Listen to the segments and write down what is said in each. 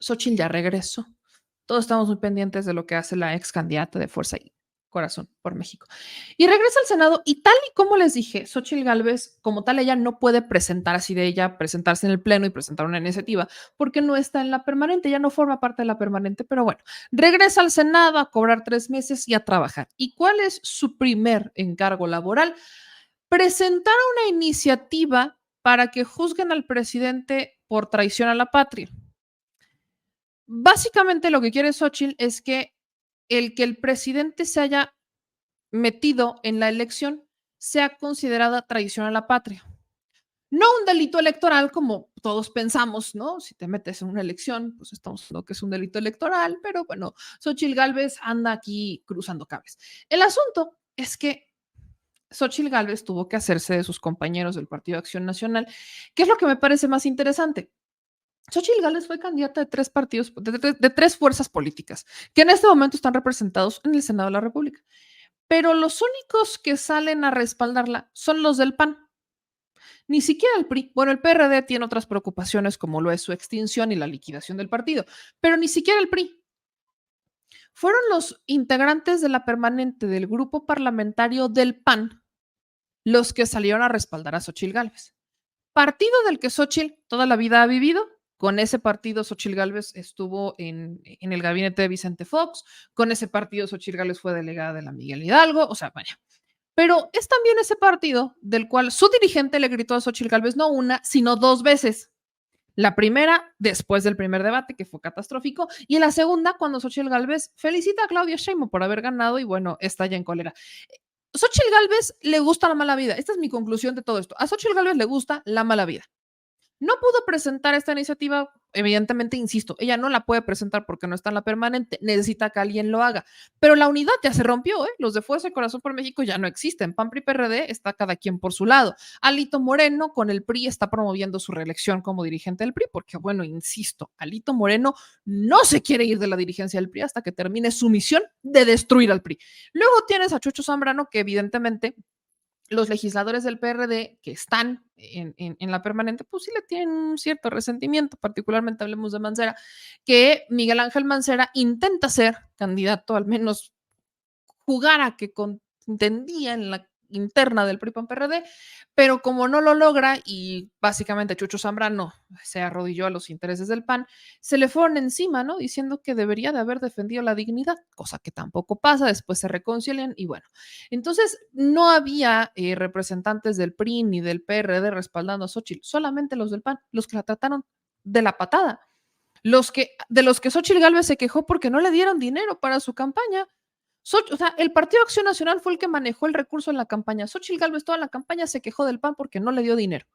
Xóchitl ya regresó. Todos estamos muy pendientes de lo que hace la ex candidata de Fuerza y Corazón por México. Y regresa al Senado y tal y como les dije, Xóchitl Gálvez, como tal, ella no puede presentar así de ella, presentarse en el Pleno y presentar una iniciativa, porque no está en la permanente, ya no forma parte de la permanente, pero bueno, regresa al Senado a cobrar 3 meses y a trabajar. ¿Y cuál es su primer encargo laboral? Presentar una iniciativa para que juzguen al presidente por traición a la patria. Básicamente lo que quiere Xóchitl es que el presidente se haya metido en la elección sea considerada traición a la patria. No un delito electoral como todos pensamos, ¿no? Si te metes en una elección, pues estamos viendo que es un delito electoral, pero bueno, Xóchitl Gálvez anda aquí cruzando cables. El asunto es que Xóchitl Gálvez tuvo que hacerse de sus compañeros del Partido de Acción Nacional, que es lo que me parece más interesante. Xóchitl Gálvez fue candidata de 3 partidos, de 3 fuerzas políticas, que en este momento están representados en el Senado de la República. Pero los únicos que salen a respaldarla son los del PAN. Ni siquiera el PRI. Bueno, el PRD tiene otras preocupaciones como lo es su extinción y la liquidación del partido, pero ni siquiera el PRI. Fueron los integrantes de la permanente del grupo parlamentario del PAN los que salieron a respaldar a Xóchitl Gálvez. Partido del que Xóchitl toda la vida ha vivido. Con ese partido, Xóchitl Gálvez estuvo en el gabinete de Vicente Fox. Con ese partido, Xóchitl Gálvez fue delegada de la Miguel Hidalgo. O sea, vaya. Pero es también ese partido del cual su dirigente le gritó a Xóchitl Gálvez no una, sino 2 veces. La primera, después del primer debate, que fue catastrófico, y la segunda, cuando Xóchitl Gálvez felicita a Claudia Sheinbaum por haber ganado y bueno, está ya en cólera. Xóchitl Gálvez le gusta la mala vida. Esta es mi conclusión de todo esto. A Xóchitl Gálvez le gusta la mala vida. No pudo presentar esta iniciativa, evidentemente, insisto, ella no la puede presentar porque no está en la permanente, necesita que alguien lo haga. Pero la unidad ya se rompió, ¿eh? Los de Fuerza y Corazón por México ya no existen. PAN, PRI, PRD está cada quien por su lado. Alito Moreno con el PRI está promoviendo su reelección como dirigente del PRI, porque, bueno, insisto, Alito Moreno no se quiere ir de la dirigencia del PRI hasta que termine su misión de destruir al PRI. Luego tienes a Chucho Zambrano, que evidentemente los legisladores del PRD que están en la permanente, pues sí le tienen un cierto resentimiento, particularmente hablemos de Mancera, que Miguel Ángel Mancera intenta ser candidato, al menos jugar a que contendía en la interna del PRI-PAN-PRD, pero como no lo logra y básicamente Chucho Zambrano se arrodilló a los intereses del PAN, se le fueron encima, ¿no? Diciendo que debería de haber defendido la dignidad, cosa que tampoco pasa, después se reconcilian y bueno. Entonces, no había representantes del PRI ni del PRD respaldando a Xóchitl, solamente los del PAN, los que la trataron de la patada. De los que Xóchitl Gálvez se quejó porque no le dieron dinero para su campaña. O sea, el Partido Acción Nacional fue el que manejó el recurso en la campaña. Xóchitl Gálvez toda la campaña se quejó del PAN porque no le dio dinero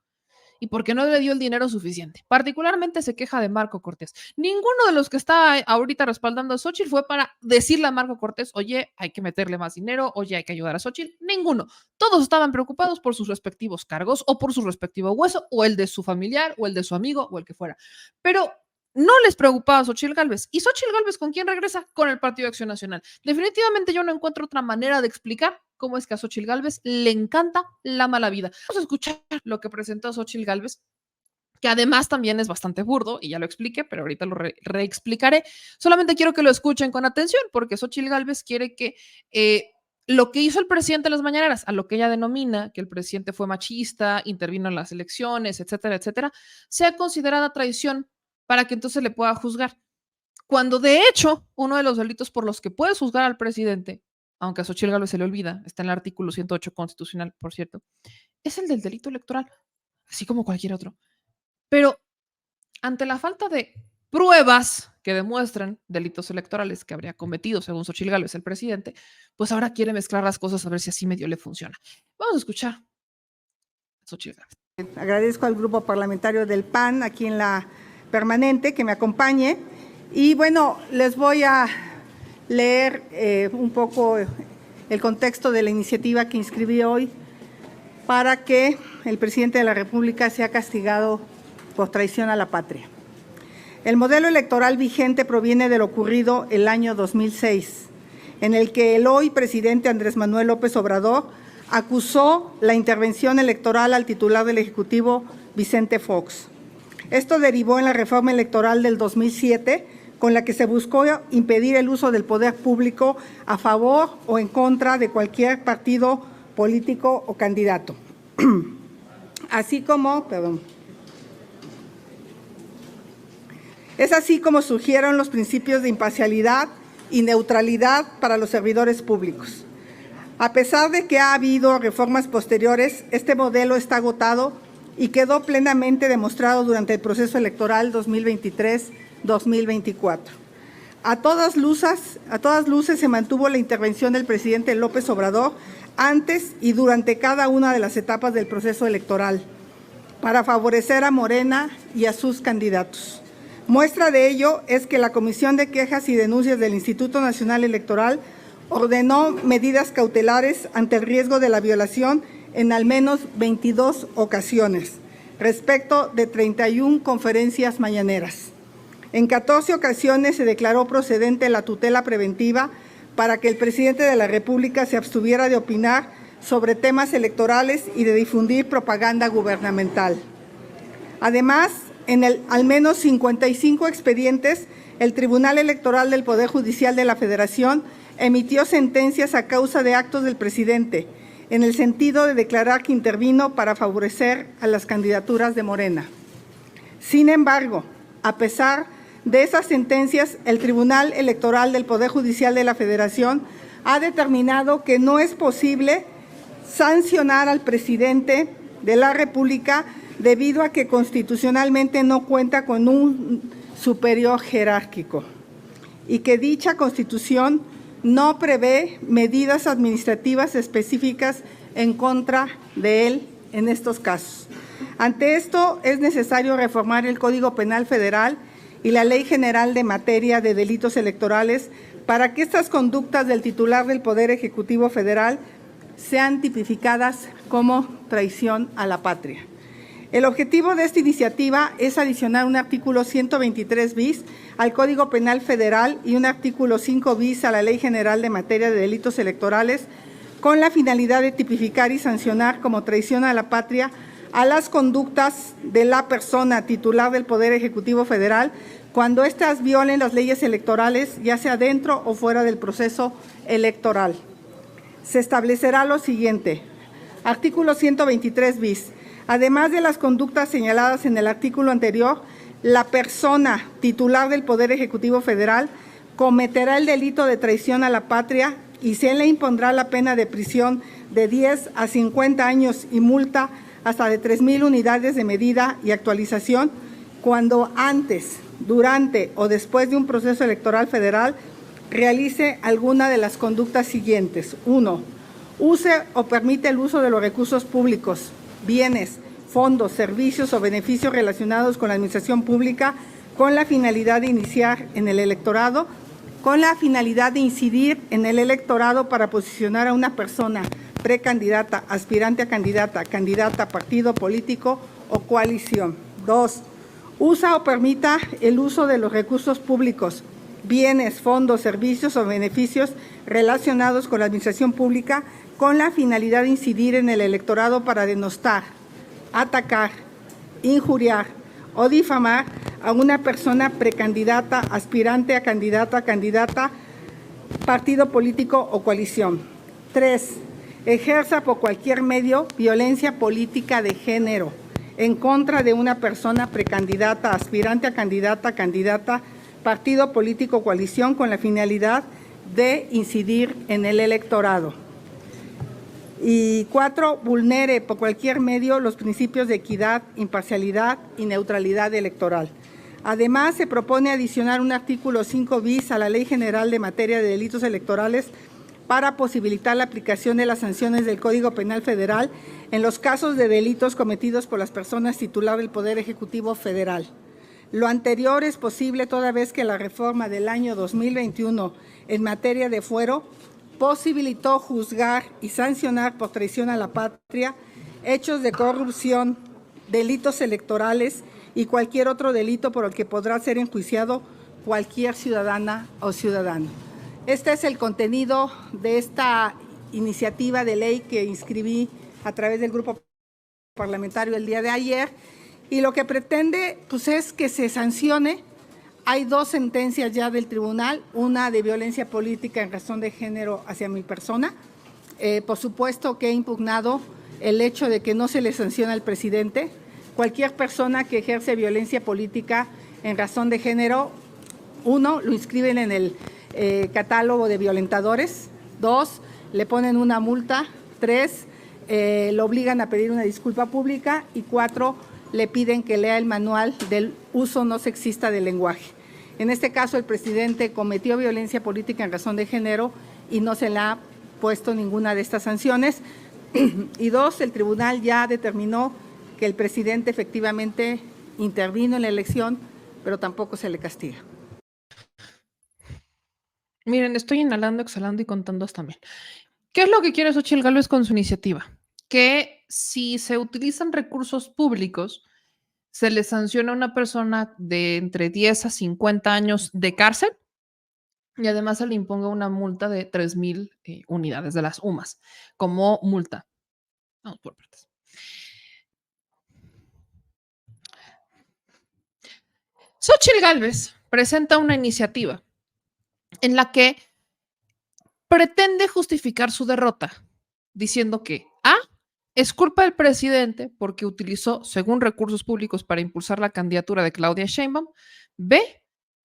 y porque no le dio el dinero suficiente. Particularmente se queja de Marco Cortés. Ninguno de los que está ahorita respaldando a Xóchitl fue para decirle a Marco Cortés, oye, hay que meterle más dinero, oye, hay que ayudar a Xóchitl. Ninguno. Todos estaban preocupados por sus respectivos cargos o por su respectivo hueso o el de su familiar o el de su amigo o el que fuera. Pero no les preocupaba a Xóchitl Gálvez. ¿Y Xóchitl Gálvez con quién regresa? Con el Partido de Acción Nacional. Definitivamente yo no encuentro otra manera de explicar cómo es que a Xóchitl Gálvez le encanta la mala vida. Vamos a escuchar lo que presentó Xóchitl Gálvez, que además también es bastante burdo, y ya lo expliqué, pero ahorita lo reexplicaré. Solamente quiero que lo escuchen con atención, porque Xóchitl Gálvez quiere que lo que hizo el presidente en las mañaneras, a lo que ella denomina que el presidente fue machista, intervino en las elecciones, etcétera, etcétera, sea considerada traición para que entonces le pueda juzgar. Cuando de hecho, uno de los delitos por los que puedes juzgar al presidente, aunque a Xochitl Gálvez se le olvida, está en el artículo 108 constitucional, por cierto, es el del delito electoral, así como cualquier otro. Pero ante la falta de pruebas que demuestran delitos electorales que habría cometido, según Xochitl Gálvez, el presidente, pues ahora quiere mezclar las cosas a ver si así medio le funciona. Vamos a escuchar a Xochitl Gálvez. Agradezco al grupo parlamentario del PAN aquí en la permanente que me acompañe. Y bueno, les voy a leer un poco el contexto de la iniciativa que inscribí hoy para que el presidente de la República sea castigado por traición a la patria. El modelo electoral vigente proviene de lo ocurrido el año 2006, en el que el hoy presidente Andrés Manuel López Obrador acusó la intervención electoral al titular del Ejecutivo, Vicente Fox. Esto derivó en la reforma electoral del 2007, con la que se buscó impedir el uso del poder público a favor o en contra de cualquier partido político o candidato. Es así como surgieron los principios de imparcialidad y neutralidad para los servidores públicos. A pesar de que ha habido reformas posteriores, este modelo está agotado y quedó plenamente demostrado durante el proceso electoral 2023-2024. A todas luces se mantuvo la intervención del presidente López Obrador antes y durante cada una de las etapas del proceso electoral para favorecer a Morena y a sus candidatos. Muestra de ello es que la Comisión de Quejas y Denuncias del Instituto Nacional Electoral ordenó medidas cautelares ante el riesgo de la violación en al menos 22 ocasiones, respecto de 31 conferencias mañaneras. En 14 ocasiones se declaró procedente la tutela preventiva para que el presidente de la República se abstuviera de opinar sobre temas electorales y de difundir propaganda gubernamental. Además, en al menos 55 expedientes, el Tribunal Electoral del Poder Judicial de la Federación emitió sentencias a causa de actos del presidente, en el sentido de declarar que intervino para favorecer a las candidaturas de Morena. Sin embargo, a pesar de esas sentencias, el Tribunal Electoral del Poder Judicial de la Federación ha determinado que no es posible sancionar al presidente de la República debido a que constitucionalmente no cuenta con un superior jerárquico y que dicha Constitución no prevé medidas administrativas específicas en contra de él en estos casos. Ante esto, es necesario reformar el Código Penal Federal y la Ley General de Materia de Delitos Electorales para que estas conductas del titular del Poder Ejecutivo Federal sean tipificadas como traición a la patria. El objetivo de esta iniciativa es adicionar un artículo 123 bis al Código Penal Federal y un artículo 5 bis a la Ley General de Materia de Delitos Electorales con la finalidad de tipificar y sancionar como traición a la patria a las conductas de la persona titular del Poder Ejecutivo Federal cuando éstas violen las leyes electorales, ya sea dentro o fuera del proceso electoral. Se establecerá lo siguiente. Artículo 123 bis. Además de las conductas señaladas en el artículo anterior, la persona titular del Poder Ejecutivo Federal cometerá el delito de traición a la patria y se le impondrá la pena de prisión de 10 a 50 años y multa hasta de 3,000 unidades de medida y actualización cuando antes, durante o después de un proceso electoral federal realice alguna de las conductas siguientes. 1. Use o permite el uso de los recursos públicos, bienes, fondos, servicios o beneficios relacionados con la administración pública con la finalidad de iniciar en el electorado, con la finalidad de incidir en el electorado para posicionar a una persona precandidata, aspirante a candidata, candidata a partido político o coalición. 2. Usa o permita el uso de los recursos públicos, bienes, fondos, servicios o beneficios relacionados con la administración pública con la finalidad de incidir en el electorado para denostar, atacar, injuriar o difamar a una persona precandidata, aspirante a candidata, partido político o coalición. 3. Ejerza por cualquier medio violencia política de género en contra de una persona precandidata, aspirante a candidata, partido político o coalición con la finalidad de incidir en el electorado. Y 4, vulnere por cualquier medio los principios de equidad, imparcialidad y neutralidad electoral. Además, se propone adicionar un artículo 5 bis a la Ley General de Materia de Delitos Electorales para posibilitar la aplicación de las sanciones del Código Penal Federal en los casos de delitos cometidos por las personas titulares del Poder Ejecutivo Federal. Lo anterior es posible toda vez que la reforma del año 2021 en materia de fuero posibilitó juzgar y sancionar por traición a la patria hechos de corrupción, delitos electorales y cualquier otro delito por el que podrá ser enjuiciado cualquier ciudadana o ciudadano. Este es el contenido de esta iniciativa de ley que inscribí a través del grupo parlamentario el día de ayer y lo que pretende pues, es que se sancione. Hay 2 sentencias ya del tribunal, una de violencia política en razón de género hacia mi persona. Por supuesto que he impugnado el hecho de que no se le sanciona al presidente. Cualquier persona que ejerce violencia política en razón de género, 1, lo inscriben en el catálogo de violentadores, 2, le ponen una multa, 3, lo obligan a pedir una disculpa pública y 4, le piden que lea el manual del uso no sexista del lenguaje. En este caso, el presidente cometió violencia política en razón de género y no se le ha puesto ninguna de estas sanciones. Y 2, el tribunal ya determinó que el presidente efectivamente intervino en la elección, pero tampoco se le castiga. Miren, estoy inhalando, exhalando y contando hasta 1000. ¿Qué es lo que quiere Xochitl Gálvez con su iniciativa? Que si se utilizan recursos públicos, se le sanciona a una persona de entre 10 a 50 años de cárcel y además se le imponga una multa de 3,000 unidades de las UMAS como multa. Vamos por partes. Xochitl Gálvez presenta una iniciativa en la que pretende justificar su derrota diciendo que A, es culpa del presidente porque utilizó, según recursos públicos, para impulsar la candidatura de Claudia Sheinbaum. B,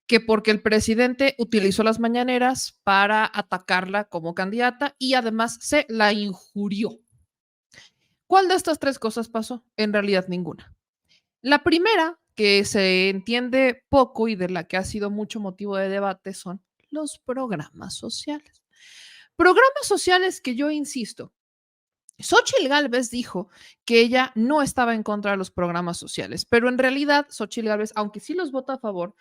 que porque el presidente utilizó las mañaneras para atacarla como candidata y además se la injurió. ¿Cuál de estas 3 cosas pasó? En realidad ninguna. La primera, que se entiende poco y de la que ha sido mucho motivo de debate, son los programas sociales. Programas sociales que yo insisto, Xochitl Gálvez dijo que ella no estaba en contra de los programas sociales, pero en realidad Xochitl Gálvez, aunque sí los vota a favor,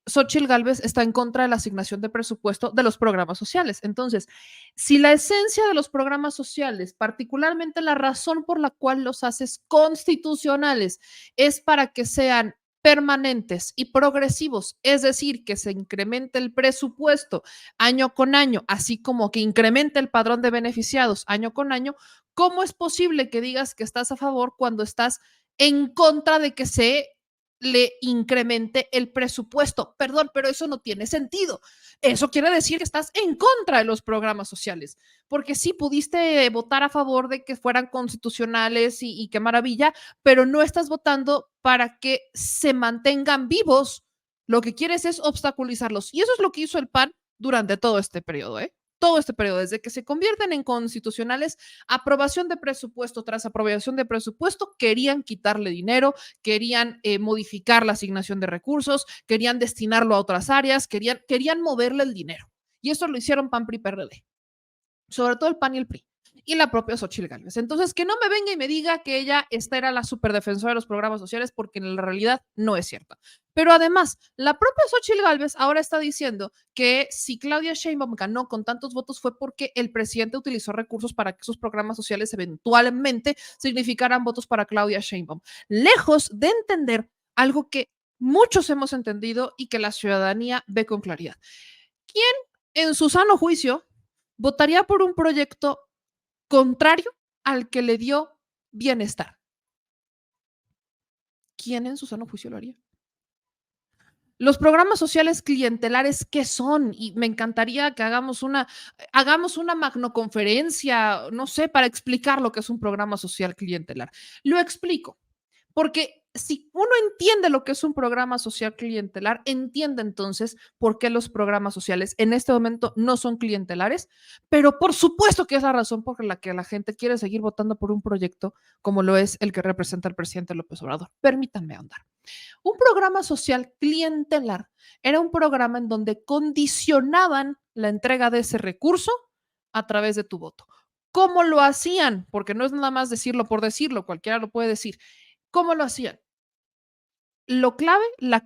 Xochitl Gálvez está en contra de la asignación de presupuesto de los programas sociales. Entonces, si la esencia de los programas sociales, particularmente la razón por la cual los haces constitucionales, es para que sean permanentes y progresivos, es decir, que se incremente el presupuesto año con año, así como que incremente el padrón de beneficiados año con año, ¿cómo es posible que digas que estás a favor cuando estás en contra de que se le incremente el presupuesto? Perdón, pero eso no tiene sentido. Eso quiere decir que estás en contra de los programas sociales, porque sí pudiste votar a favor de que fueran constitucionales y qué maravilla, pero no estás votando para que se mantengan vivos. Lo que quieres es obstaculizarlos. Y eso es lo que hizo el PAN durante todo este periodo, todo este periodo, desde que se convierten en constitucionales, aprobación de presupuesto tras aprobación de presupuesto, querían quitarle dinero, querían modificar la asignación de recursos, querían destinarlo a otras áreas, querían moverle el dinero. Y eso lo hicieron PAN, PRI, PRD, sobre todo el PAN y el PRI. Y la propia Xochitl Gálvez. Entonces, que no me venga y me diga que esta era la superdefensora de los programas sociales, porque en la realidad no es cierta. Pero además, la propia Xochitl Gálvez ahora está diciendo que si Claudia Sheinbaum ganó con tantos votos fue porque el presidente utilizó recursos para que sus programas sociales eventualmente significaran votos para Claudia Sheinbaum. Lejos de entender algo que muchos hemos entendido y que la ciudadanía ve con claridad. ¿Quién en su sano juicio votaría por un proyecto contrario al que le dio bienestar? ¿Quién en su sano juicio lo haría? Los programas sociales clientelares, ¿qué son? Y me encantaría que hagamos una magnoconferencia, no sé, para explicar lo que es un programa social clientelar. Lo explico, porque si uno entiende lo que es un programa social clientelar, entiende entonces por qué los programas sociales en este momento no son clientelares, pero por supuesto que es la razón por la que la gente quiere seguir votando por un proyecto como lo es el que representa el presidente López Obrador. Permítanme ahondar. Un programa social clientelar era un programa en donde condicionaban la entrega de ese recurso a través de tu voto. ¿Cómo lo hacían? Porque no es nada más decirlo por decirlo, cualquiera lo puede decir. ¿Cómo lo hacían? La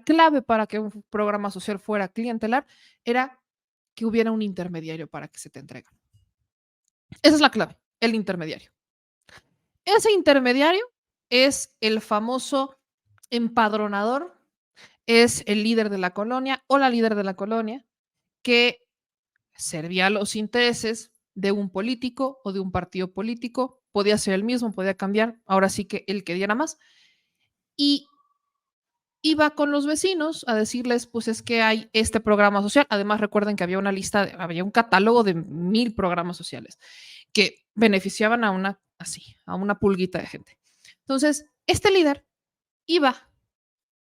clave para que un programa social fuera clientelar era que hubiera un intermediario para que se te entregue. Esa es la clave, el intermediario. Ese intermediario es el famoso empadronador, es el líder de la colonia o la líder de la colonia que servía a los intereses de un político o de un partido político. Podía ser el mismo, podía cambiar, ahora sí que el que diera más. y iba con los vecinos a decirles, pues es que hay este programa social. Además, recuerden que había una lista, había un catálogo de 1000 programas sociales que beneficiaban a una, así, a una pulguita de gente. Entonces, este líder iba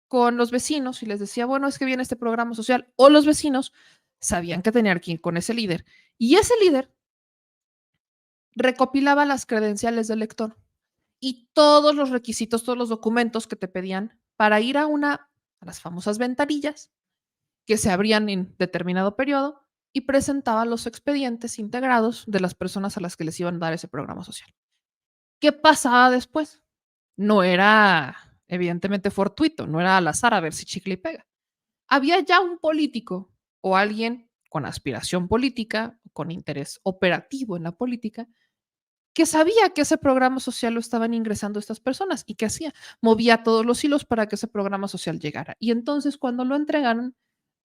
con los vecinos y les decía, bueno, es que viene este programa social, o los vecinos sabían que tenían que ir con ese líder. Y ese líder recopilaba las credenciales del lector y todos los requisitos, todos los documentos que te pedían para ir a las famosas ventanillas que se abrían en determinado periodo y presentaba los expedientes integrados de las personas a las que les iban a dar ese programa social. ¿Qué pasaba después? No era evidentemente fortuito, no era al azar a ver si chicle y pega. Había ya un político o alguien con aspiración política, con interés operativo en la política, que sabía que ese programa social lo estaban ingresando estas personas y que hacía, movía todos los hilos para que ese programa social llegara. Y entonces cuando lo entregaron,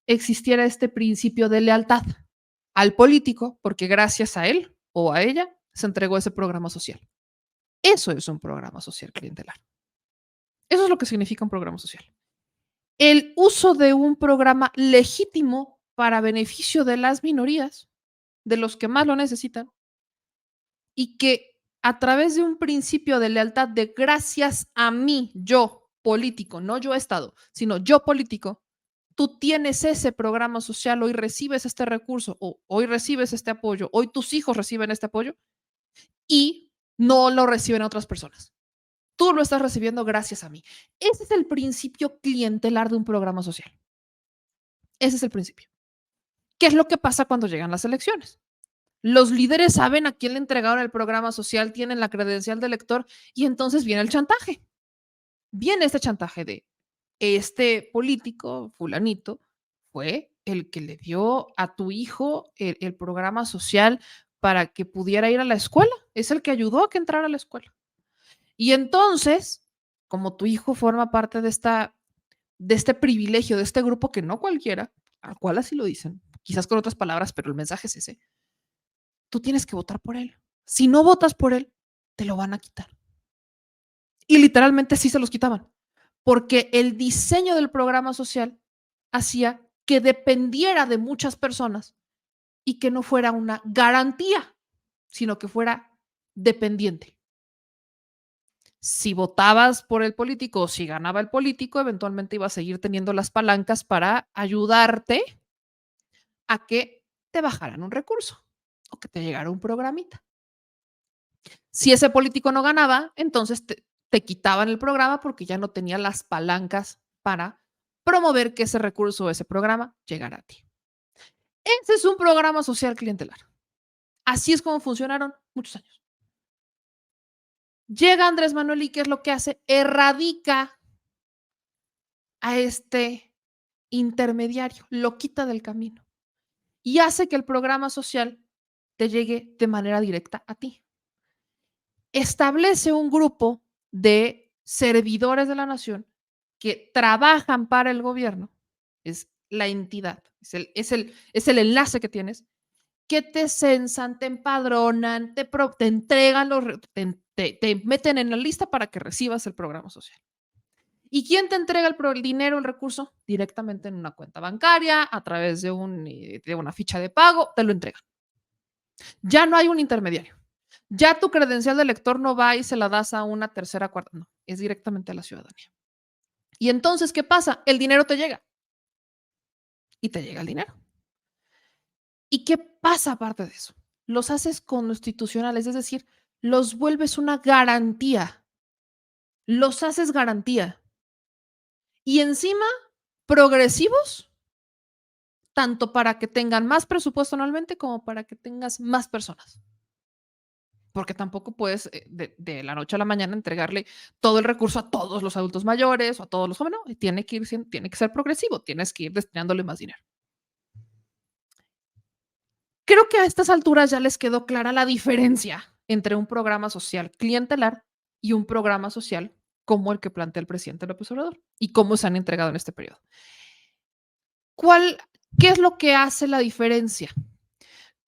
existiera este principio de lealtad al político, porque gracias a él o a ella se entregó ese programa social. Eso es un programa social clientelar. Eso es lo que significa un programa social. El uso de un programa legítimo para beneficio de las minorías, de los que más lo necesitan, y que a través de un principio de lealtad de gracias a mí, yo político, no yo Estado, sino yo político, tú tienes ese programa social, hoy recibes este recurso, o hoy recibes este apoyo, hoy tus hijos reciben este apoyo y no lo reciben otras personas. Tú lo estás recibiendo gracias a mí. Ese es el principio clientelar de un programa social. Ese es el principio. ¿Qué es lo que pasa cuando llegan las elecciones? Los líderes saben a quién le entregaron el programa social, tienen la credencial de elector y entonces viene el chantaje. Viene este chantaje de este político, fulanito, fue el que le dio a tu hijo el programa social para que pudiera ir a la escuela. Es el que ayudó a que entrara a la escuela. Y entonces, como tu hijo forma parte de este privilegio, de este grupo que no cualquiera, al cual así lo dicen, quizás con otras palabras, pero el mensaje es ese, tú tienes que votar por él. Si no votas por él, te lo van a quitar. Y literalmente sí se los quitaban, porque el diseño del programa social hacía que dependiera de muchas personas y que no fuera una garantía, sino que fuera dependiente. Si votabas por el político o si ganaba el político, eventualmente iba a seguir teniendo las palancas para ayudarte a que te bajaran un recurso o que te llegara un programita. Si ese político no ganaba, entonces te quitaban el programa porque ya no tenía las palancas para promover que ese recurso o ese programa llegara a ti. Ese es un programa social clientelar. Así es como funcionaron muchos años. Llega Andrés Manuel y ¿qué es lo que hace? Erradica a este intermediario, lo quita del camino y hace que el programa social te llegue de manera directa a ti. Establece un grupo de servidores de la nación que trabajan para el gobierno, es la entidad, es el enlace que tienes, que te censan, te empadronan, te entregan te meten en la lista para que recibas el programa social. ¿Y quién te entrega el dinero, el recurso? Directamente en una cuenta bancaria, a través de una ficha de pago, te lo entregan. Ya no hay un intermediario. Ya tu credencial de lector no va y se la das a una tercera, cuarta, no, es directamente a la ciudadanía. Y entonces, ¿qué pasa? El dinero te llega y te llega el dinero. ¿Y qué pasa aparte de eso? Los haces constitucionales, es decir, los vuelves una garantía, los haces garantía. Y encima, progresivos, tanto para que tengan más presupuesto anualmente como para que tengas más personas. Porque tampoco puedes de la noche a la mañana entregarle todo el recurso a todos los adultos mayores o a todos los jóvenes. No, tiene que ser progresivo, tienes que ir destinándole más dinero. Creo que a estas alturas ya les quedó clara la diferencia entre un programa social clientelar y un programa social como el que plantea el presidente López Obrador y cómo se han entregado en este periodo. ¿Qué es lo que hace la diferencia?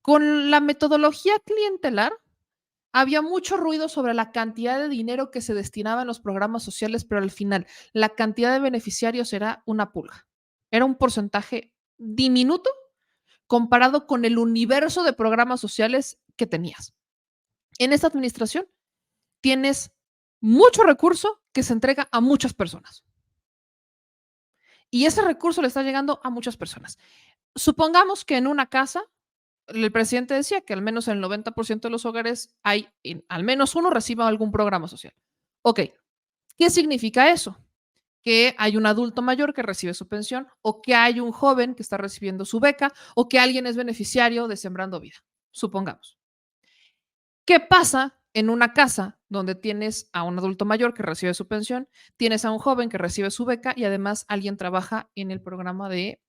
Con la metodología clientelar Había mucho ruido sobre la cantidad de dinero que se destinaba en los programas sociales, pero al final la cantidad de beneficiarios era una pulga. Era un porcentaje diminuto comparado con el universo de programas sociales que tenías. En esta administración tienes mucho recurso que se entrega a muchas personas. Y ese recurso le está llegando a muchas personas. Supongamos que en una casa, el presidente decía que al menos en el 90% de los hogares hay, al menos uno reciba algún programa social. Ok, ¿qué significa eso? Que hay un adulto mayor que recibe su pensión, o que hay un joven que está recibiendo su beca, o que alguien es beneficiario de Sembrando Vida. Supongamos. ¿Qué pasa en una casa donde tienes a un adulto mayor que recibe su pensión, tienes a un joven que recibe su beca y además alguien trabaja en el programa de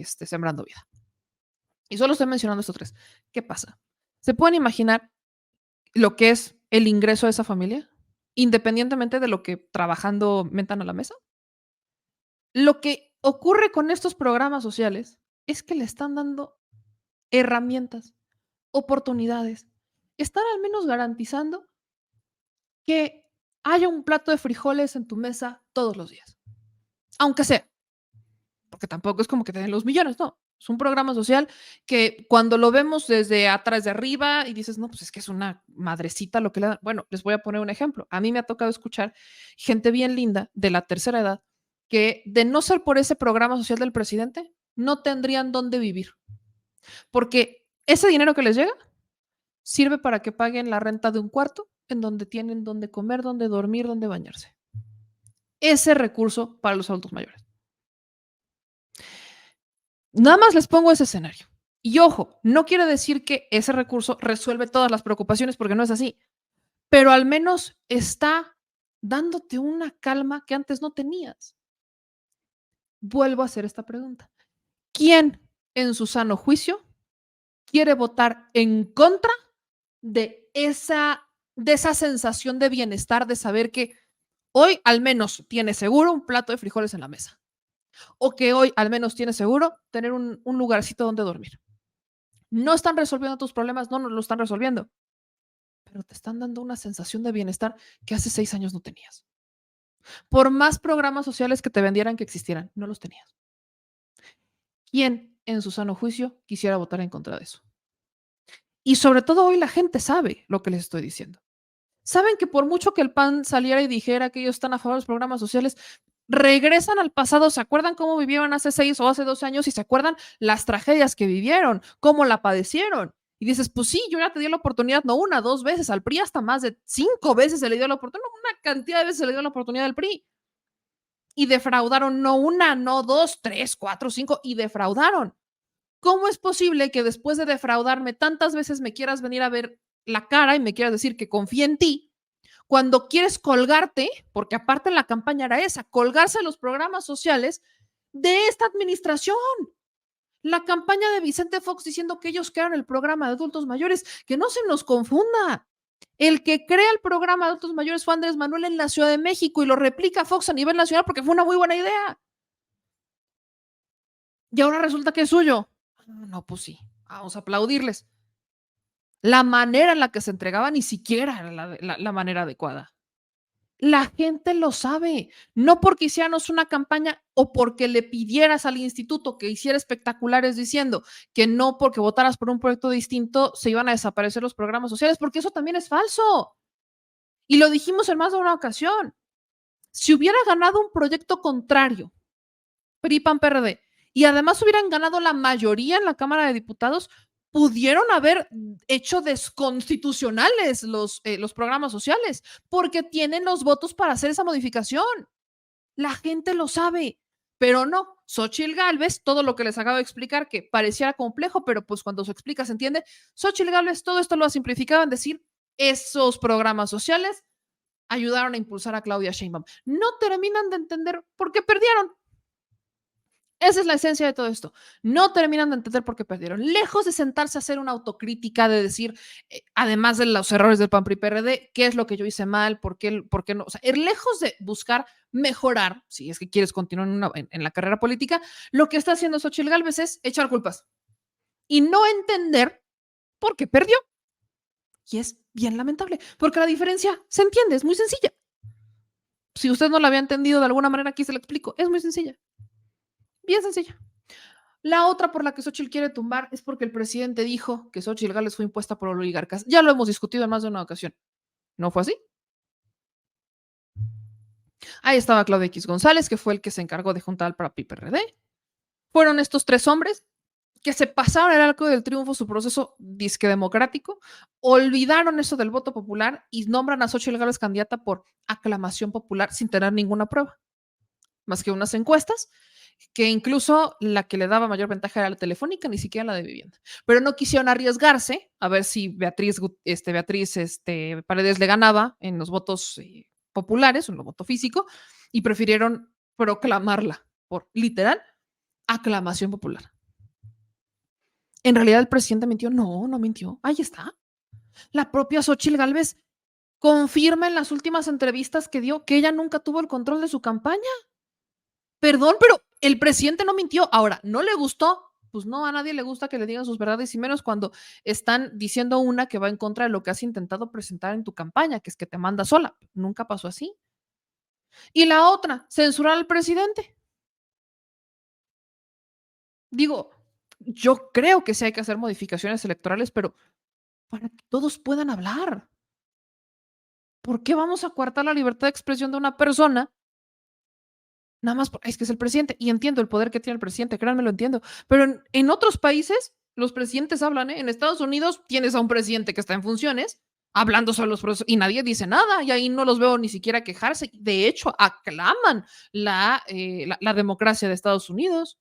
Sembrando Vida? Y solo estoy mencionando estos tres. ¿Qué pasa? ¿Se pueden imaginar lo que es el ingreso de esa familia, independientemente de lo que trabajando metan a la mesa? Lo que ocurre con estos programas sociales es que le están dando herramientas, oportunidades. Están al menos garantizando que haya un plato de frijoles en tu mesa todos los días, aunque sea, porque tampoco es como que te den los millones, no. Es un programa social que cuando lo vemos desde atrás de arriba y dices, no, pues es que es una madrecita lo que le dan. Bueno, les voy a poner un ejemplo. A mí me ha tocado escuchar gente bien linda de la tercera edad que de no ser por ese programa social del presidente, no tendrían dónde vivir, porque ese dinero que les llega sirve para que paguen la renta de un cuarto en donde tienen donde comer, donde dormir, donde bañarse. Ese recurso para los adultos mayores. Nada más les pongo ese escenario. Y ojo, no quiere decir que ese recurso resuelve todas las preocupaciones, porque no es así, pero al menos está dándote una calma que antes no tenías. Vuelvo a hacer esta pregunta. ¿Quién en su sano juicio quiere votar en contra de esa sensación de bienestar, de saber que hoy al menos tiene seguro un plato de frijoles en la mesa? O que hoy al menos tiene seguro tener un lugarcito donde dormir. No están resolviendo tus problemas, no lo están resolviendo, pero te están dando una sensación de bienestar que hace 6 años no tenías. Por más programas sociales que te vendieran que existieran, no los tenías. ¿Quién en su sano juicio quisiera votar en contra de eso? Y sobre todo hoy la gente sabe lo que les estoy diciendo. Saben que por mucho que el PAN saliera y dijera que ellos están a favor de los programas sociales, regresan al pasado, se acuerdan cómo vivieron hace 6 o hace 12 años y se acuerdan las tragedias que vivieron, cómo la padecieron. Y dices, pues sí, yo ya te di la oportunidad, no una, 2 veces, al PRI hasta más de 5 veces se le dio la oportunidad, una cantidad de veces se le dio la oportunidad al PRI. Y defraudaron, no una, no dos, 3, 4, 5, y defraudaron. ¿Cómo es posible que después de defraudarme tantas veces me quieras venir a ver la cara y me quieras decir que confíe en ti, cuando quieres colgarte, porque aparte la campaña era esa, colgarse los programas sociales de esta administración? La campaña de Vicente Fox diciendo que ellos crearon el programa de adultos mayores, que no se nos confunda. El que crea el programa de adultos mayores fue Andrés Manuel en la Ciudad de México y lo replica Fox a nivel nacional porque fue una muy buena idea. Y ahora resulta que es suyo. No, pues sí, vamos a aplaudirles. La manera en la que se entregaba ni siquiera era la manera adecuada. La gente lo sabe, no porque hiciéramos una campaña o porque le pidieras al instituto que hiciera espectaculares diciendo que no porque votaras por un proyecto distinto se iban a desaparecer los programas sociales, porque eso también es falso. Y lo dijimos en más de una ocasión. Si hubiera ganado un proyecto contrario, PRI, PAN, PRD, y además hubieran ganado la mayoría en la Cámara de Diputados, pudieron haber hecho desconstitucionales los programas sociales, porque tienen los votos para hacer esa modificación. La gente lo sabe, pero no. Xóchitl Gálvez, todo lo que les acabo de explicar, que pareciera complejo, pero pues cuando se explica se entiende. Xóchitl Gálvez todo esto lo ha simplificado en decir, esos programas sociales ayudaron a impulsar a Claudia Sheinbaum. No terminan de entender por qué perdieron. Esa es la esencia de todo esto. No terminan de entender por qué perdieron. Lejos de sentarse a hacer una autocrítica, de decir, además de los errores del PAN, PRI, PRD, qué es lo que yo hice mal, por qué no. O sea, lejos de buscar mejorar, si es que quieres continuar en la carrera política, lo que está haciendo Xóchitl Gálvez es echar culpas y no entender por qué perdió. Y es bien lamentable, porque la diferencia se entiende, es muy sencilla. Si usted no la había entendido de alguna manera, aquí se la explico, es muy sencilla, bien sencilla. La otra por la que Xochitl quiere tumbar es porque el presidente dijo que Xochitl Gálvez fue impuesta por oligarcas. Ya lo hemos discutido en más de una ocasión. ¿No fue así? Ahí estaba Claudio X González, que fue el que se encargó de juntar al PRI-PRD. Fueron estos tres hombres que se pasaron el arco del triunfo, su proceso disque democrático, olvidaron eso del voto popular y nombran a Xochitl Gálvez candidata por aclamación popular sin tener ninguna prueba, más que unas encuestas, que incluso la que le daba mayor ventaja era la telefónica, ni siquiera la de vivienda. Pero no quisieron arriesgarse a ver si Beatriz Paredes le ganaba en los votos populares, en el voto físico, y prefirieron proclamarla por literal aclamación popular. En realidad el presidente mintió. No, no mintió. Ahí está. La propia Xochitl Gálvez confirma en las últimas entrevistas que dio que ella nunca tuvo el control de su campaña. Perdón, pero el presidente no mintió. Ahora, ¿no le gustó? Pues no, a nadie le gusta que le digan sus verdades y menos cuando están diciendo una que va en contra de lo que has intentado presentar en tu campaña, que es que te manda sola. Nunca pasó así. Y la otra, censurar al presidente. Digo, yo creo que sí hay que hacer modificaciones electorales, pero para que todos puedan hablar. ¿Por qué vamos a coartar la libertad de expresión de una persona? Nada más porque es que es el presidente. Y entiendo el poder que tiene el presidente, créanme, lo entiendo. Pero en otros países, los presidentes hablan, ¿eh? En Estados Unidos tienes a un presidente que está en funciones, hablando sobre los procesos, y nadie dice nada, y ahí no los veo ni siquiera quejarse. De hecho, aclaman la democracia de Estados Unidos.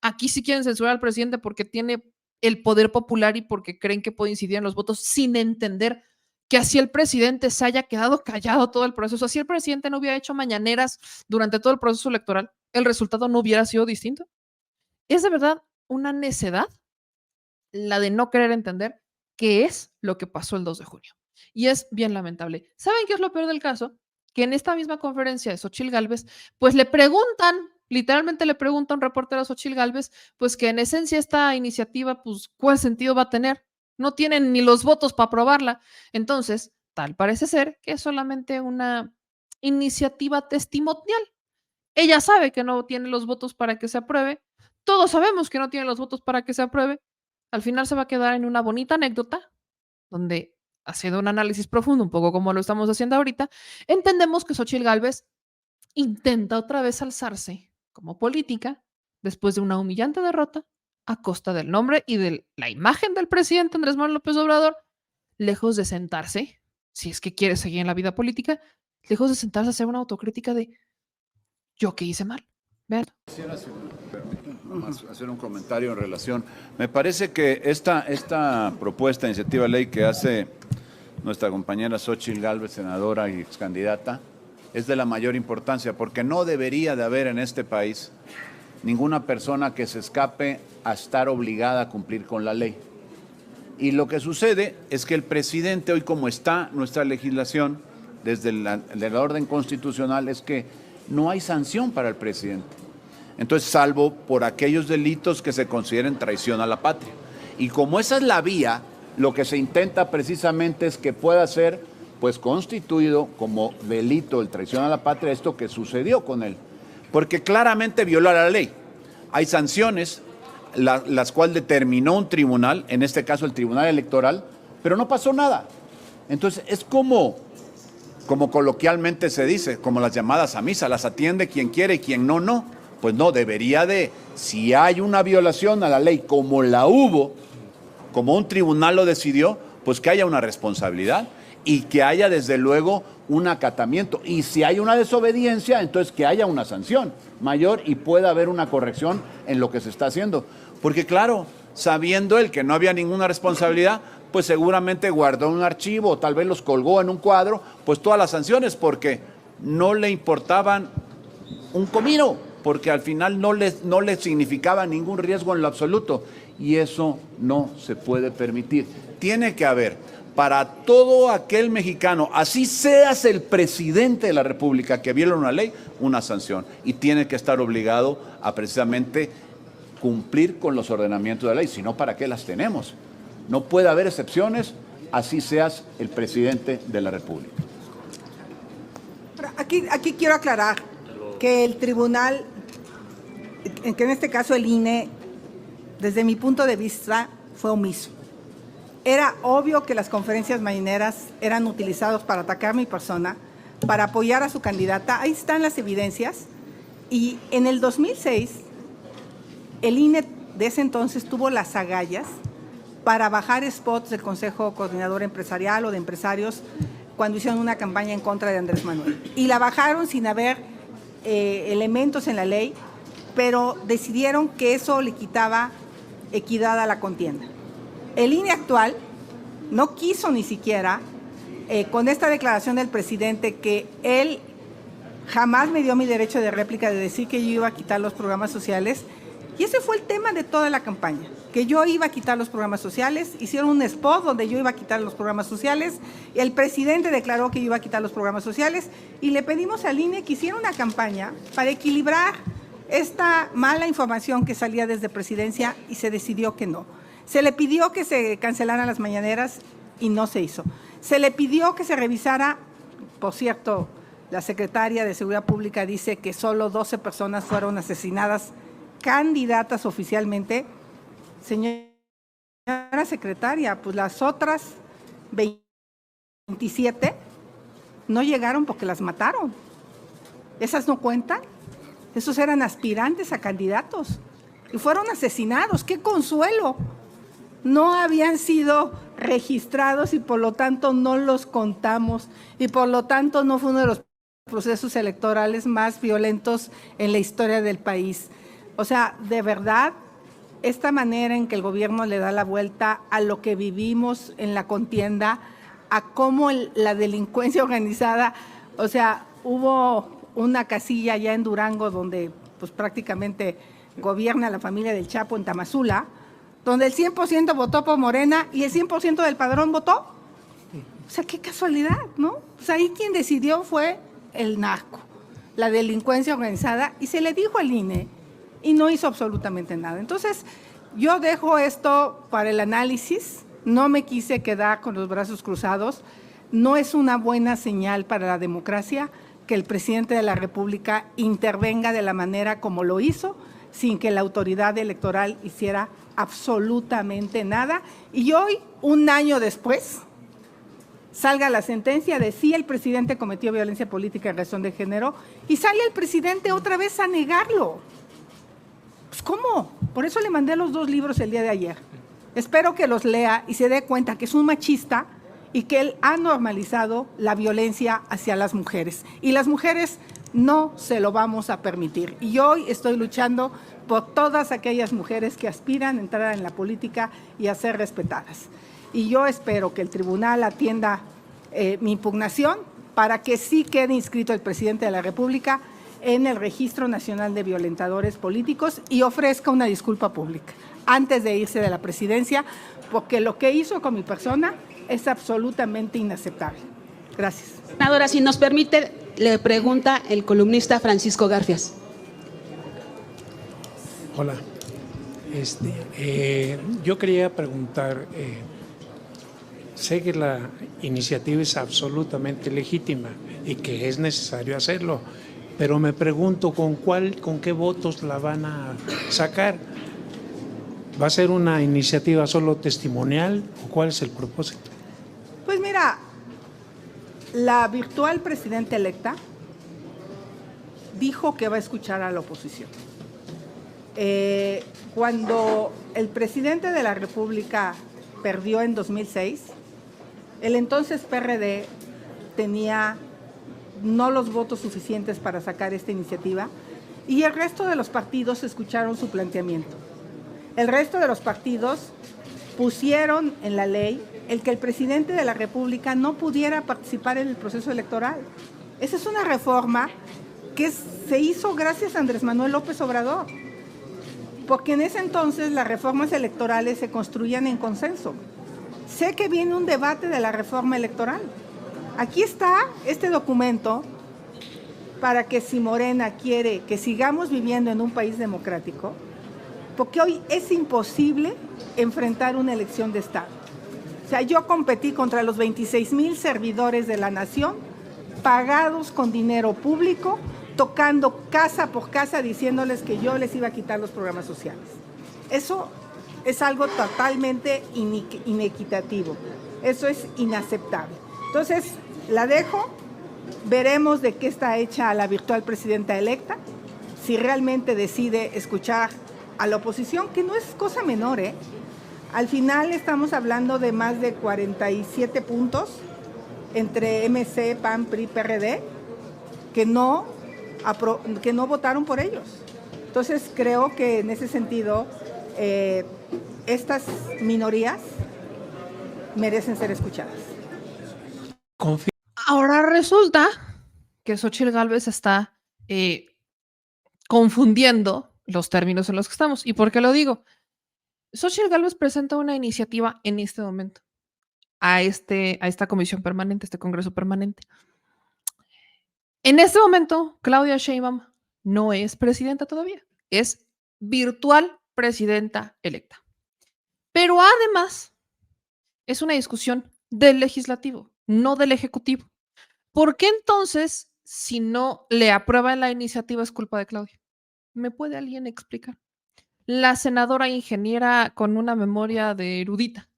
Aquí sí quieren censurar al presidente porque tiene el poder popular y porque creen que puede incidir en los votos sin entender que así el presidente se haya quedado callado todo el proceso, así el presidente no hubiera hecho mañaneras durante todo el proceso electoral, el resultado no hubiera sido distinto. Es de verdad una necedad la de no querer entender qué es lo que pasó el 2 de junio. Y es bien lamentable. ¿Saben qué es lo peor del caso? Que en esta misma conferencia de Xochitl Gálvez, pues le preguntan, literalmente le pregunta a un reportero a Xochitl Gálvez, pues que en esencia esta iniciativa, pues, ¿cuál sentido va a tener? No tienen ni los votos para aprobarla. Entonces, tal parece ser que es solamente una iniciativa testimonial. Ella sabe que no tiene los votos para que se apruebe. Todos sabemos que no tiene los votos para que se apruebe. Al final se va a quedar en una bonita anécdota donde, haciendo un análisis profundo, un poco como lo estamos haciendo ahorita, entendemos que Xochitl Gálvez intenta otra vez alzarse como política después de una humillante derrota a costa del nombre y de la imagen del presidente Andrés Manuel López Obrador, lejos de sentarse, si es que quiere seguir en la vida política, lejos de sentarse a hacer una autocrítica de yo qué hice mal. Vean. Quisiera hacer un comentario en relación. Me parece que esta propuesta, iniciativa de ley que hace nuestra compañera Xochitl Gálvez, senadora y ex candidata, es de la mayor importancia, porque no debería de haber en este país ninguna persona que se escape a estar obligada a cumplir con la ley. Y lo que sucede es que el presidente, hoy como está nuestra legislación, desde la orden constitucional, es que no hay sanción para el presidente. Entonces, salvo por aquellos delitos que se consideren traición a la patria. Y como esa es la vía, lo que se intenta precisamente es que pueda ser pues constituido como delito el traición a la patria, esto que sucedió con él. Porque claramente violó la ley. Hay sanciones, las cuales determinó un tribunal, en este caso el Tribunal Electoral, pero no pasó nada. Entonces, es como coloquialmente se dice, como las llamadas a misa, las atiende quien quiere y quien no, no. Pues no, debería de, si hay una violación a la ley como la hubo, como un tribunal lo decidió, pues que haya una responsabilidad y que haya desde luego un acatamiento. Y si hay una desobediencia, entonces que haya una sanción mayor y pueda haber una corrección en lo que se está haciendo. Porque claro, sabiendo él que no había ninguna responsabilidad, pues seguramente guardó un archivo o tal vez los colgó en un cuadro, pues todas las sanciones, porque no le importaban un comino, porque al final no le significaba ningún riesgo en lo absoluto. Y eso no se puede permitir. Tiene que haber para todo aquel mexicano, así seas el presidente de la República que viola una ley, una sanción. Y tiene que estar obligado a precisamente cumplir con los ordenamientos de la ley, si no, ¿para qué las tenemos? No puede haber excepciones así seas el presidente de la República. Aquí quiero aclarar que el tribunal, que en este caso el INE, desde mi punto de vista, fue omiso. Era obvio que las conferencias mañaneras eran utilizadas para atacar mi persona, para apoyar a su candidata. Ahí están las evidencias. Y en el 2006, el INE de ese entonces tuvo las agallas para bajar spots del Consejo Coordinador Empresarial o de empresarios cuando hicieron una campaña en contra de Andrés Manuel. Y la bajaron sin haber elementos en la ley, pero decidieron que eso le quitaba equidad a la contienda. El INE actual no quiso ni siquiera, con esta declaración del presidente, que él jamás me dio mi derecho de réplica de decir que yo iba a quitar los programas sociales, y ese fue el tema de toda la campaña, que yo iba a quitar los programas sociales. Hicieron un spot donde yo iba a quitar los programas sociales, y el presidente declaró que yo iba a quitar los programas sociales, y le pedimos al INE que hiciera una campaña para equilibrar esta mala información que salía desde presidencia, y se decidió que no. Se le pidió que se cancelaran las mañaneras y no se hizo. Se le pidió que se revisara, por cierto, la secretaria de Seguridad Pública dice que solo 12 personas fueron asesinadas, candidatas oficialmente. Señora secretaria, pues las otras 27 no llegaron porque las mataron. ¿Esas no cuentan? Esos eran aspirantes a candidatos y fueron asesinados. ¡Qué consuelo! No habían sido registrados y por lo tanto no los contamos, y por lo tanto no fue uno de los procesos electorales más violentos en la historia del país. O sea, de verdad, esta manera en que el gobierno le da la vuelta a lo que vivimos en la contienda, a cómo la delincuencia organizada, o sea, hubo una casilla allá en Durango donde pues prácticamente gobierna la familia del Chapo en Tamazula, donde el 100% votó por Morena y el 100% del padrón votó. O sea, qué casualidad, ¿no? Pues ahí quien decidió fue el narco, la delincuencia organizada, y se le dijo al INE y no hizo absolutamente nada. Entonces, yo dejo esto para el análisis, no me quise quedar con los brazos cruzados, no es una buena señal para la democracia que el presidente de la República intervenga de la manera como lo hizo, sin que la autoridad electoral hiciera absolutamente nada. Y hoy, un año después, salga la sentencia de si el presidente cometió violencia política en razón de género, y sale el presidente otra vez a negarlo. Pues, ¿cómo? Por eso le mandé los 2 libros el día de ayer. Espero que los lea y se dé cuenta que es un machista y que él ha normalizado la violencia hacia las mujeres. Y las mujeres no se lo vamos a permitir. Y hoy estoy luchando por todas aquellas mujeres que aspiran a entrar en la política y a ser respetadas. Y yo espero que el tribunal atienda mi impugnación para que sí quede inscrito el presidente de la República en el Registro Nacional de Violentadores Políticos y ofrezca una disculpa pública antes de irse de la presidencia, porque lo que hizo con mi persona es absolutamente inaceptable. Gracias. Senadora, si nos permite, le pregunta el columnista Francisco Garfias. Hola. Yo quería preguntar, sé que la iniciativa es absolutamente legítima y que es necesario hacerlo, pero me pregunto con qué votos la van a sacar. ¿Va a ser una iniciativa solo testimonial o cuál es el propósito? Pues mira, la virtual presidenta electa dijo que va a escuchar a la oposición. Cuando el presidente de la República perdió en 2006, el entonces PRD tenía no los votos suficientes para sacar esta iniciativa y el resto de los partidos escucharon su planteamiento. El resto de los partidos pusieron en la ley el que el presidente de la República no pudiera participar en el proceso electoral. Esa es una reforma que se hizo gracias a Andrés Manuel López Obrador, porque en ese entonces las reformas electorales se construían en consenso. Sé que viene un debate de la reforma electoral. Aquí está este documento para que si Morena quiere que sigamos viviendo en un país democrático, porque hoy es imposible enfrentar una elección de Estado. O sea, yo competí contra los 26,000 servidores de la nación, pagados con dinero público, tocando casa por casa diciéndoles que yo les iba a quitar los programas sociales. Eso es algo totalmente inequitativo. Eso es inaceptable. Entonces, la dejo. Veremos de qué está hecha la virtual presidenta electa, si realmente decide escuchar a la oposición, que no es cosa menor, ¿eh? Al final estamos hablando de más de 47 puntos entre MC, PAN, PRI, PRD, que no votaron por ellos. Entonces, creo que en ese sentido, estas minorías merecen ser escuchadas. Ahora resulta que Xóchitl Gálvez está confundiendo los términos en los que estamos. ¿Y por qué lo digo? Xóchitl Gálvez presenta una iniciativa en este momento a esta comisión permanente, este congreso permanente. En este momento, Claudia Sheinbaum no es presidenta todavía, es virtual presidenta electa. Pero además, es una discusión del legislativo, no del ejecutivo. ¿Por qué entonces, si no le aprueban la iniciativa, es culpa de Claudia? ¿Me puede alguien explicar? La senadora ingeniera con una memoria de erudita,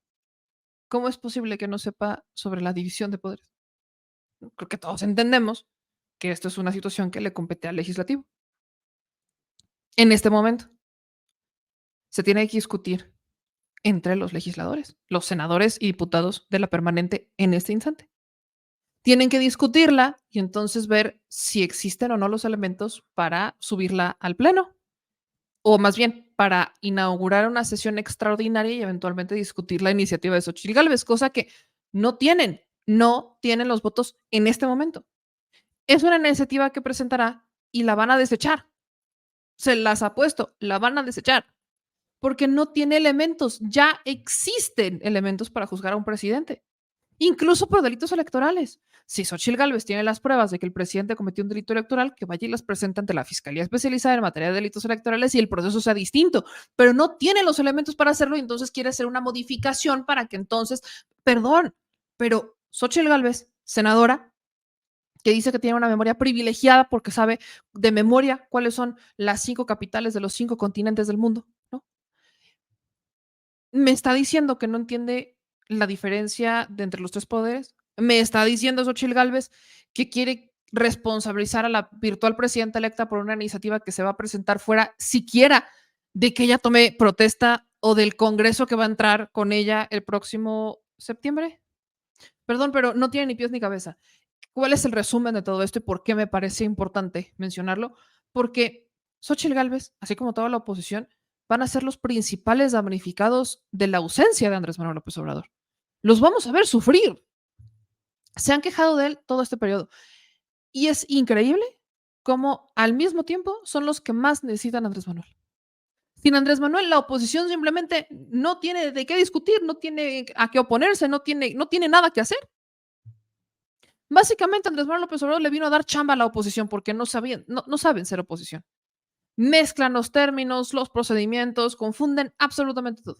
¿cómo es posible que no sepa sobre la división de poderes? Creo que todos entendemos que esto es una situación que le compete al legislativo. En este momento, se tiene que discutir entre los legisladores, los senadores y diputados de la permanente en este instante. Tienen que discutirla y entonces ver si existen o no los elementos para subirla al pleno, o más bien para inaugurar una sesión extraordinaria y eventualmente discutir la iniciativa de Xóchitl Gálvez, cosa que no tienen los votos en este momento. Es una iniciativa que presentará y la van a desechar. Se las apuesto, la van a desechar, porque no tiene elementos. Ya existen elementos para juzgar a un presidente, incluso por delitos electorales. Si Xóchitl Gálvez tiene las pruebas de que el presidente cometió un delito electoral, que vaya y las presente ante la Fiscalía Especializada en materia de delitos electorales y el proceso sea distinto, pero no tiene los elementos para hacerlo y entonces quiere hacer una modificación para que entonces, perdón, pero Xóchitl Gálvez, senadora, que dice que tiene una memoria privilegiada porque sabe de memoria cuáles son las 5 capitales de los 5 continentes del mundo, ¿no? Me está diciendo que no entiende la diferencia de entre los 3 poderes. Me está diciendo Xóchitl Gálvez que quiere responsabilizar a la virtual presidenta electa por una iniciativa que se va a presentar fuera siquiera de que ella tome protesta o del Congreso que va a entrar con ella el próximo septiembre. Perdón, pero no tiene ni pies ni cabeza. ¿Cuál es el resumen de todo esto y por qué me parece importante mencionarlo? Porque Xóchitl Gálvez, así como toda la oposición, van a ser los principales damnificados de la ausencia de Andrés Manuel López Obrador. Los vamos a ver sufrir. Se han quejado de él todo este periodo. Y es increíble cómo al mismo tiempo son los que más necesitan a Andrés Manuel. Sin Andrés Manuel, la oposición simplemente no tiene de qué discutir, no tiene a qué oponerse, no tiene nada que hacer. Básicamente, Andrés Manuel López Obrador le vino a dar chamba a la oposición porque no saben ser oposición. Mezclan los términos, los procedimientos, confunden absolutamente todo.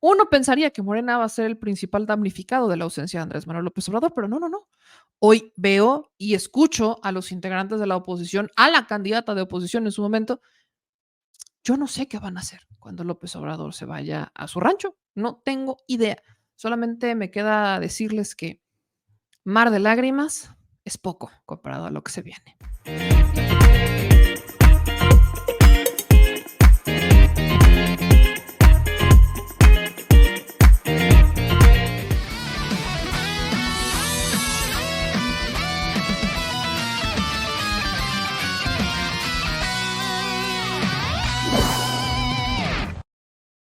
Uno pensaría que Morena va a ser el principal damnificado de la ausencia de Andrés Manuel López Obrador, pero no. Hoy veo y escucho a los integrantes de la oposición, a la candidata de oposición en su momento. Yo no sé qué van a hacer cuando López Obrador se vaya a su rancho. No tengo idea. Solamente me queda decirles que Mar de Lágrimas es poco comparado a lo que se viene.